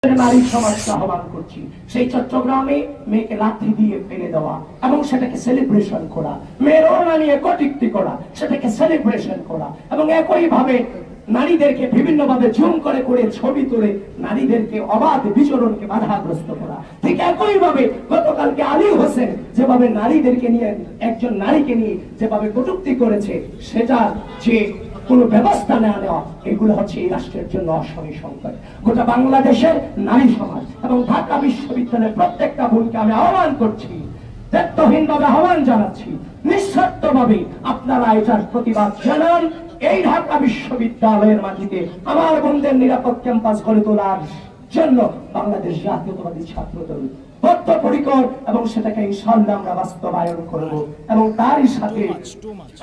নারী সমাজকে আহ্বান করছি সেই চট্টগ্রামে মেয়েকে লাথি দিয়ে ফেলে দেওয়া এবং সেটাকে সেলিব্রেশন করা, মেয়ের ওড়না নিয়ে কটূক্তি করা, সেটাকে সেলিব্রেশন করা এবং একইভাবে নারীদেরকে বিভিন্নভাবে জুম করে করে ছবি তুলে নারীদেরকে অবাধ বিচরণকে বাধাগ্রস্ত করা। ঠিক একইভাবে গতকালকে আলী হোসেন যেভাবে নারীদেরকে নিয়ে, একজন নারীকে নিয়ে যেভাবে কটূক্তি করেছে, সেটার যে কোন ব্যবস্থা না নেওয়া, এগুলো হচ্ছে এই রাষ্ট্রের জন্য অশনি সংকট। গোটা বাংলাদেশের নারী সমাজ এবং ঢাকা বিশ্ববিদ্যালয়ের প্রত্যেকটা বোনকে আমি আহ্বান করছি, দায়িত্বহীন ভাবে আহ্বান জানাচ্ছি, নিঃস্বার্থ ভাবে আপনারা এটার প্রতিবাদ জানান। এই ঢাকা বিশ্ববিদ্যালয়ের মাটিতে আমার বোনদের নিরাপদ ক্যাম্পাস গড়ে তোলার জন্য বাংলাদেশ জাতীয়তাবাদী ছাত্রদল বদ্ধপরিকর এবং সেটাকে ইনশাআল্লাহ আমরা বাস্তবায়ন করব। এবং তারই সাথে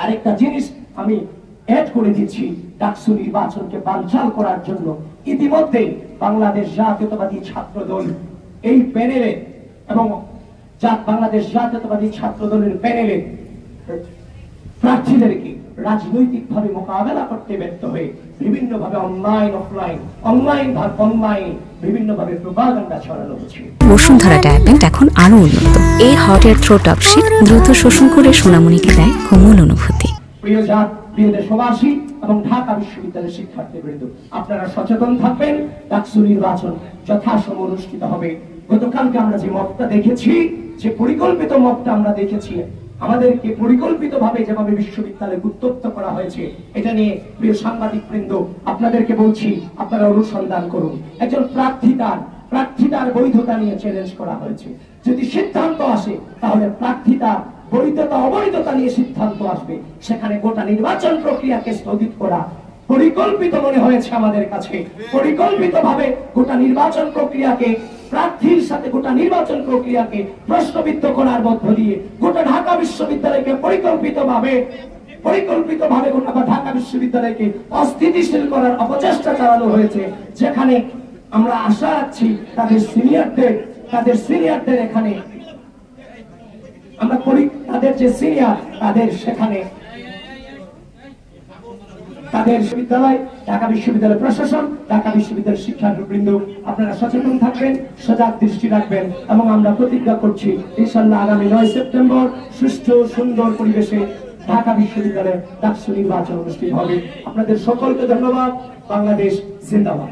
আরেকটা জিনিস আমি এড করে দিচ্ছি, ডাকসু নির্বাচনকে বানচাল করার জন্য ইতিমধ্যে বাংলাদেশ জাতীয়তাবাদী ছাত্রদল এই প্যানেলে এবং বাংলাদেশ জাতীয়তাবাদী ছাত্রদলের প্যানেলে প্রার্থীদেরকে রাজনৈতিকভাবে মোকাবেলা করতে ব্যর্থ হয়ে বিভিন্নভাবে অনলাইন বিভিন্নভাবে প্রোপাগান্ডা ছড়ানো হচ্ছে। বসুন্ধরা ট্যাবলেট এখন আরো উন্নত। এই হট এয়ার থ্রো টপশিট দ্রুত শোষণ করে সোনামণিকে দেয় কোমল অনুভূতি। প্রিয় দেশবাসী এবং ঢাকা বিশ্ববিদ্যালয়ের শিক্ষার্থীবৃন্দ, আপনারা সচেতন থাকবেন। ডাকসু নির্বাচন যথাসময়ে অনুষ্ঠিত হবে। গতকালকে আমরা যে মতটা দেখেছি, যে পরিকল্পিত মতটা আমরা দেখেছি, আমাদেরকে পরিকল্পিতভাবে যেভাবে বিশ্ববিদ্যালয়ে উত্তপ্ত করা হয়েছে, এটা নিয়ে প্রিয় সাংবাদিক বৃন্দ আপনাদেরকে বলছি, আপনারা অনুসন্ধান করুন। একজন প্রার্থিতার বৈধতা নিয়ে চ্যালেঞ্জ করা হয়েছে। যদি সিদ্ধান্ত আসে তাহলে প্রার্থিতার বৈধতা অবৈধতা নিয়ে সিদ্ধান্ত আসবে। সেখানে গোটা নির্বাচন প্রক্রিয়াকে স্থগিত করা পরিকল্পিত মনে হয়েছে আমাদের কাছে। পরিকল্পিতভাবে গোটা নির্বাচন প্রক্রিয়াকে, প্রার্থীর সাথে গোটা নির্বাচন প্রক্রিয়াকে প্রশ্নবিদ্ধ করার মধ্য দিয়ে গোটা ঢাকা বিশ্ববিদ্যালয়কে পরিকল্পিতভাবে গোটা ঢাকা বিশ্ববিদ্যালয়কে অস্থিতিশীল করার অপচেষ্টা চালানো হয়েছে। যেখানে আমরা আশা রাখছি তাদের সিনিয়রদের এখানে আমরা তাদের যে সিনিয়র, তাদের সেখানে তাদের বিশ্ববিদ্যালয়, ঢাকা বিশ্ববিদ্যালয় প্রশাসন, ঢাকা বিশ্ববিদ্যালয়ের শিক্ষার্থীবৃন্দ আপনারা সচেতন থাকবেন, সজাগ দৃষ্টি রাখবেন এবং আমরা প্রতিজ্ঞা করছি ইনশাআল্লাহ আগামী 9 সেপ্টেম্বর সুষ্ঠু সুন্দর পরিবেশে ঢাকা বিশ্ববিদ্যালয়ে ডাকসু নির্বাচন অনুষ্ঠিত হবে। আপনাদের সকলকে ধন্যবাদ। বাংলাদেশ জিন্দাবাদ।